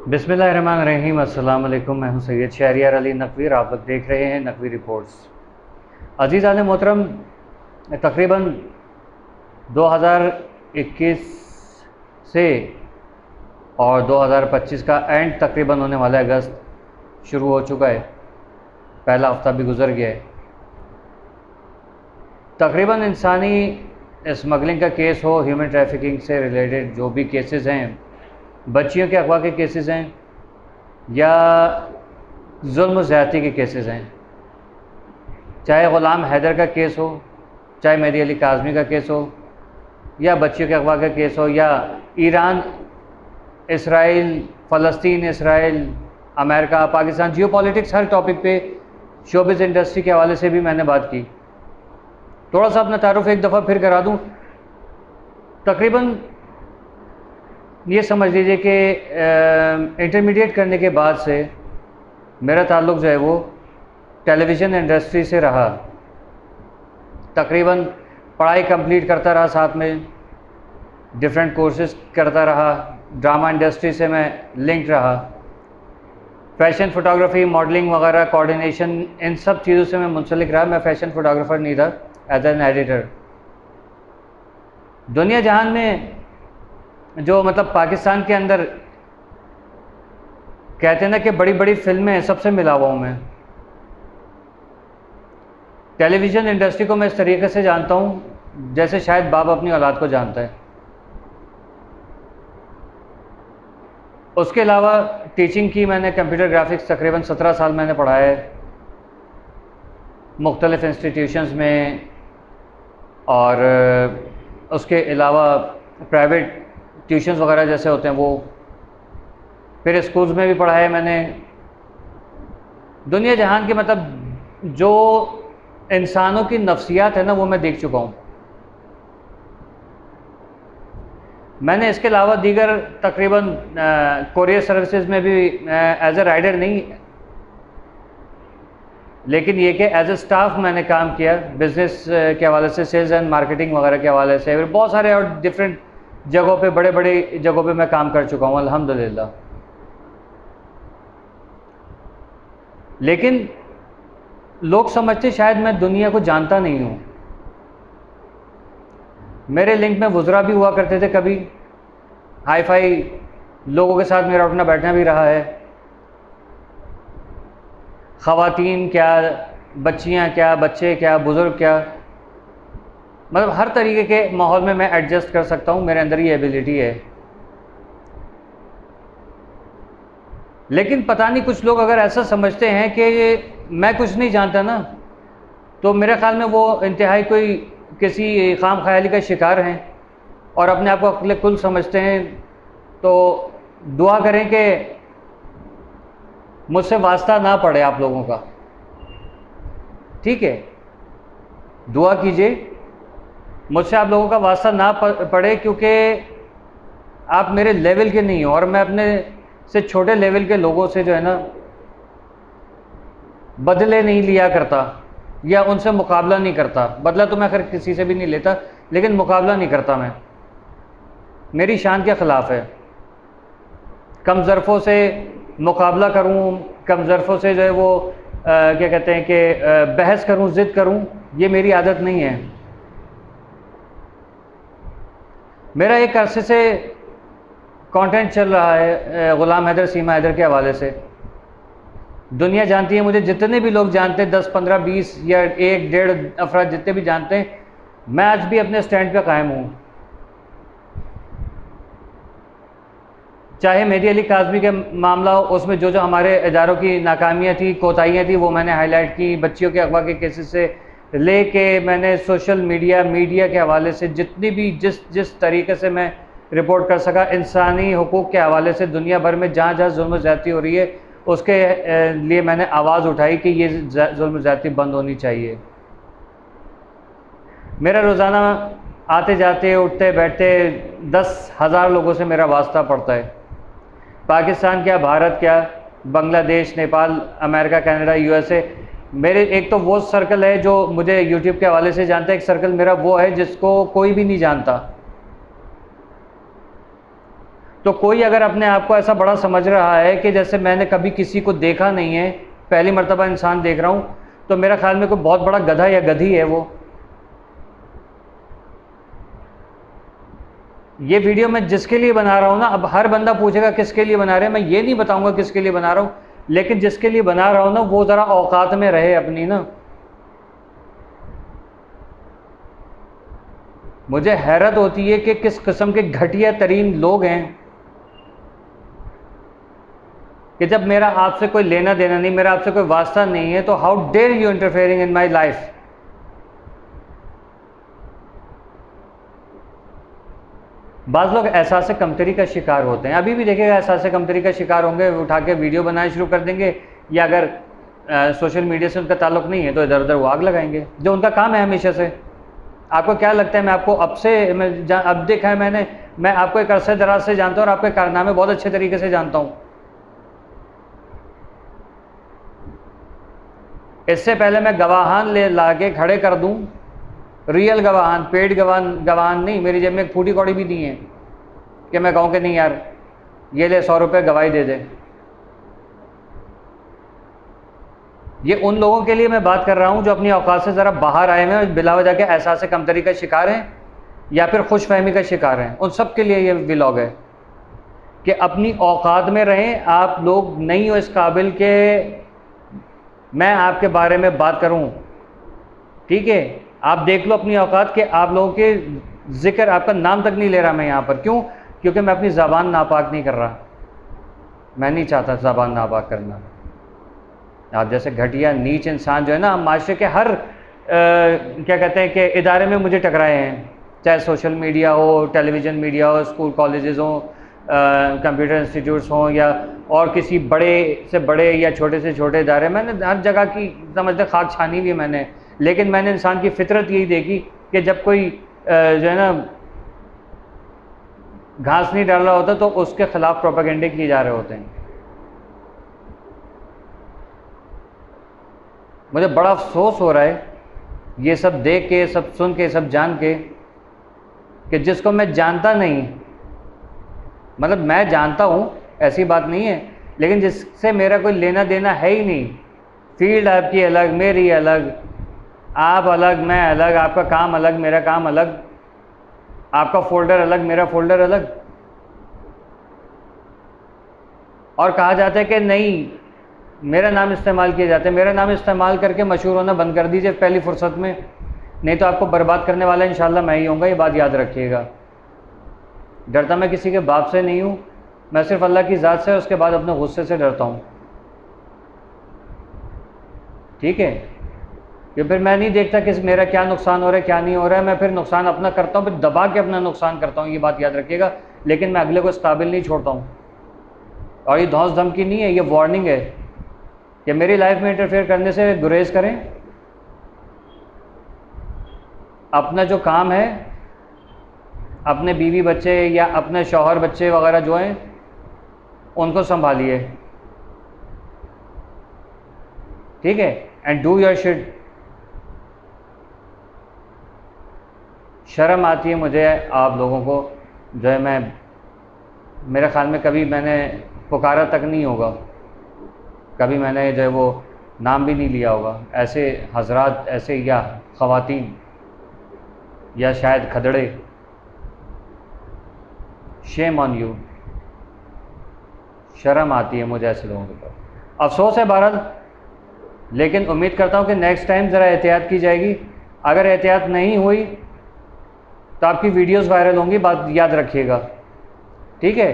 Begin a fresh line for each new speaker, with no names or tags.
बिस्मिल्लाहिर्रहमानिर्रहीम। अस्सलाम वालेकुम। मैं हूं सैयद शहरियार अली नकवी। आप लोग देख रहे हैं नकवी रिपोर्ट्स। अजीज़ान मोहतरम, तकरीबन 2021 से और 2025 का एंड तकरीबन होने वाला है। अगस्त शुरू हो चुका है, पहला हफ्ता भी गुजर गया है। तकरीबन इंसानी स्मगलिंग का केस हो, ह्यूमन ट्रैफिकिंग से रिलेटेड जो भी केसेस हैं, बच्चियों के अगवा के केसेस हैं या जुल्म ज़्यादती के केसेस हैं, चाहे ग़ुलाम हैदर का केस हो, चाहे मेहदी अली काज़मी का केस हो, या बच्चियों के अगवा का केस हो, या ईरान इसराइल, फ़लस्तीन इसराइल, अमेरिका पाकिस्तान, जियोपॉलिटिक्स, हर टॉपिक पे शोबिज़ इंडस्ट्री के हवाले से भी मैंने बात की। थोड़ा सा अपना तारुफ एक दफ़ा फिर करा दूँ। तकरीबन ये समझ लीजिए कि इंटरमीडिएट करने के बाद से मेरा ताल्लुक़ जो है वो टेलीविज़न इंडस्ट्री से रहा। तकरीबन पढ़ाई कंप्लीट करता रहा, साथ में डिफरेंट कोर्सेज़ करता रहा, ड्रामा इंडस्ट्री से मैं लिंक्ड रहा, फ़ैशन फ़ोटोग्राफ़ी, मॉडलिंग वगैरह, कोऑर्डिनेशन, इन सब चीज़ों से मैं मुंसलिक रहा। मैं फ़ैशन फ़ोटोग्राफ़र नहीं था, एज एन एडिटर। दुनिया जहान में जो पाकिस्तान के अंदर कहते हैं ना कि बड़ी बड़ी फिल्में, सबसे मिला हुआ हूँ मैं। टेलीविज़न इंडस्ट्री को मैं इस तरीके से जानता हूँ जैसे शायद बाप अपनी औलाद को जानता है। उसके अलावा टीचिंग की मैंने, कंप्यूटर ग्राफिक्स तकरीबन 17 साल मैंने पढ़ाया है मुख्तलिफ़ इंस्टीट्यूशंस में, और उसके अलावा प्राइवेट ट्यूशन्स वगैरह जैसे होते हैं वो, फिर स्कूल्स में भी पढ़ा है मैंने। दुनिया जहान के जो इंसानों की नफ्सियात है ना, वो मैं देख चुका हूँ। मैंने इसके अलावा दीगर तकरीबन कोरियर सर्विसेज में भी एज ए राइडर नहीं, लेकिन ये कि एज ए स्टाफ मैंने काम किया, बिज़नेस के हवाले से, सेल्स एंड मार्केटिंग वगैरह के हवाले से। फिर बहुत सारे और डिफरेंट जगहों पे, बड़े बड़े जगहों पे मैं काम कर चुका हूँ अल्हम्दुलिल्लाह। लेकिन लोग समझते शायद मैं दुनिया को जानता नहीं हूँ। मेरे लिंक में वुज़रा भी हुआ करते थे, कभी हाई फाई लोगों के साथ मेरा उठना बैठना भी रहा है। ख़वातीन क्या, बच्चियाँ क्या, बच्चे क्या, बुज़ुर्ग क्या, हर तरीके के माहौल में मैं एडजस्ट कर सकता हूँ, मेरे अंदर ये एबिलिटी है। लेकिन पता नहीं कुछ लोग अगर ऐसा समझते हैं कि मैं कुछ नहीं जानता ना, तो मेरे ख़्याल में वो इंतहाई कोई किसी खाम ख्याली का शिकार हैं और अपने आप को अक्ल कुल समझते हैं। तो दुआ करें कि मुझसे वास्ता ना पड़े आप लोगों का, ठीक है? दुआ कीजिए मुझसे आप लोगों का वास्ता ना पड़े, क्योंकि आप मेरे लेवल के नहीं हो और मैं अपने से छोटे लेवल के लोगों से जो है ना बदले नहीं लिया करता या उनसे मुकाबला नहीं करता। बदला तो मैं खैर किसी से भी नहीं लेता, लेकिन मुकाबला नहीं करता मैं, मेरी शान के ख़िलाफ़ है। कम ज़रफ़ों से मुकाबला करूं, कम ज़रफ़ों से जो है वो क्या कहते हैं कि बहस करूं, ज़िद करूं, ये मेरी आदत नहीं है। मेरा एक अरसे से कंटेंट चल रहा है ग़ुलाम हैदर, सीमा हैदर के हवाले से। दुनिया जानती है मुझे, जितने भी लोग जानते हैं, 10, 15, 20 या 1, 1.5 अफराद जितने भी जानते हैं, मैं आज भी अपने स्टैंड पे कायम हूँ। चाहे मेहदी अली काज़मी का मामला हो, उसमें जो जो हमारे इदारों की नाकामियाँ थी, कोताहियाँ थी, वो मैंने हाईलाइट की। बच्चियों के अगवा के केसेस से लेके मैंने सोशल मीडिया के हवाले से जितनी भी जिस तरीके से मैं रिपोर्ट कर सका, इंसानी हुकूक़ के हवाले से दुनिया भर में जहाँ जहाँ जुल्म ज़्यादती हो रही है, उसके लिए मैंने आवाज़ उठाई कि ये जुल्म ज़्यादती बंद होनी चाहिए। मेरा रोज़ाना आते जाते, उठते बैठते 10,000 लोगों से मेरा वास्ता पड़ता है। पाकिस्तान क्या, भारत क्या, Bangladesh, Nepal, America, Canada, USA. मेरे एक तो वो सर्कल है जो मुझे यूट्यूब के हवाले से जानता है, एक सर्कल मेरा वो है जिसको कोई भी नहीं जानता। तो कोई अगर अपने आप को ऐसा बड़ा समझ रहा है कि जैसे मैंने कभी किसी को देखा नहीं है, पहली मर्तबा इंसान देख रहा हूँ, तो मेरा ख्याल में कोई बहुत बड़ा गधा या गधी है वो। ये वीडियो मैं जिसके लिए बना रहा हूँ ना, अब हर बंदा पूछेगा किसके लिए बना रहे हैं, मैं ये नहीं बताऊंगा किसके लिए बना रहा हूँ, लेकिन जिसके लिए बना रहा हूँ ना वो ज़रा औकात में रहे अपनी ना। मुझे हैरत होती है कि किस किस्म के घटिया तरीन लोग हैं कि जब मेरा आपसे कोई लेना देना नहीं, मेरा आपसे कोई वास्ता नहीं है, तो how dare you interfering in my life. बाज़ लोग एहसास कमतरी का शिकार होते हैं, अभी भी देखेगा एहसास कमतरी का शिकार होंगे, उठा के वीडियो बनाना शुरू कर देंगे, या अगर सोशल मीडिया से उनका ताल्लुक़ नहीं है तो इधर उधर वो आग लगाएंगे, जो उनका काम है हमेशा से। आपको क्या लगता है मैं आपको अब देखा है मैंने, मैं आपको एक अरसे दराज से जानता हूँ और आपके कारनामे बहुत अच्छे तरीके से जानता हूँ। इससे पहले मैं गवाहान ले ला के खड़े कर दूँ, रियल गवाहान, पेड गवाहान नहीं, मेरी जेब में एक फूटी कौड़ी भी नहीं है कि मैं कहूँ कि नहीं यार ये ले 100 रुपये गवाही दे दे। ये उन लोगों के लिए मैं बात कर रहा हूँ जो अपनी औकात से ज़रा बाहर आए हैं और बिला वजह के एहसास कमतरी का शिकार हैं या फिर खुशफहमी का शिकार हैं। उन सब के लिए ये व्लॉग है कि अपनी औकात में रहें। आप लोग नहीं हो इस काबिल के मैं आपके बारे में बात करूं, ठीक है? आप देख लो अपनी औकात के, आप लोगों के जिक्र, आपका नाम तक नहीं ले रहा मैं यहाँ पर। क्यों? क्योंकि मैं अपनी ज़बान नापाक नहीं कर रहा, मैं नहीं चाहता ज़बान नापाक करना। आप जैसे घटिया नीच इंसान जो है ना, माशरे के हर क्या कहते हैं कि इदारे में मुझे टकराए हैं, चाहे सोशल मीडिया हो, टेलीविज़न मीडिया हो, स्कूल कॉलेजेस हों, कंप्यूटर इंस्टीट्यूट्स हों, या और किसी बड़े से बड़े या छोटे से छोटे इदारे। मैंने हर जगह की समझते खाक छानी हुई है मैंने, लेकिन मैंने इंसान की फितरत यही देखी कि जब कोई जो है ना घास नहीं डाल रहा होता तो उसके ख़िलाफ़ प्रोपेगेंडे किए जा रहे होते हैं। मुझे बड़ा अफसोस हो रहा है ये सब देख के, सब सुन के, सब जान के कि जिसको मैं जानता नहीं, मतलब मैं जानता हूँ ऐसी बात नहीं है, लेकिन जिससे मेरा कोई लेना देना है ही नहीं। फील्ड आपकी अलग, मेरी अलग, आप अलग, मैं अलग, आपका काम अलग, मेरा काम अलग, आपका फ़ोल्डर अलग, मेरा फ़ोल्डर अलग। और कहा जाता है कि नहीं, मेरा नाम इस्तेमाल किया जाता है। मेरा नाम इस्तेमाल करके मशहूर होना बंद कर दीजिए पहली फुर्सत में, नहीं तो आपको बर्बाद करने वाला इंशाल्लाह मैं ही होऊंगा, ये बात याद रखिएगा। डरता मैं किसी के बाप से नहीं हूँ, मैं सिर्फ अल्लाह की ज़ात से और उसके बाद अपने गुस्से से डरता हूँ, ठीक है? कि फिर मैं नहीं देखता कि मेरा क्या नुकसान हो रहा है क्या नहीं हो रहा है, मैं फिर नुकसान अपना करता हूँ, फिर दबा के अपना नुकसान करता हूँ, ये बात याद रखिएगा। लेकिन मैं अगले को इस काबिल नहीं छोड़ता हूँ। और ये धौंस धमकी नहीं है, ये वार्निंग है कि मेरी लाइफ में इंटरफेयर करने से गुरेज करें। अपना जो काम है, अपने बीवी बच्चे या अपने शौहर बच्चे वगैरह जो हैं उनको संभालिए, ठीक है? And do your shit. शर्म आती है मुझे आप लोगों को, जो है मैं मेरे ख्याल में कभी मैंने पुकारा तक नहीं होगा, कभी मैंने जो है वो नाम भी नहीं लिया होगा। ऐसे हजरात, ऐसे या ख़वातीन या शायद खदड़े, शेम ऑन यू। शर्म आती है मुझे ऐसे लोगों के ऊपर, अफसोस है बहरहाल। लेकिन उम्मीद करता हूँ कि नेक्स्ट टाइम ज़रा एहतियात की जाएगी। अगर एहतियात नहीं हुई तो आपकी वीडियोस वायरल होंगी, बात याद रखिएगा, ठीक है?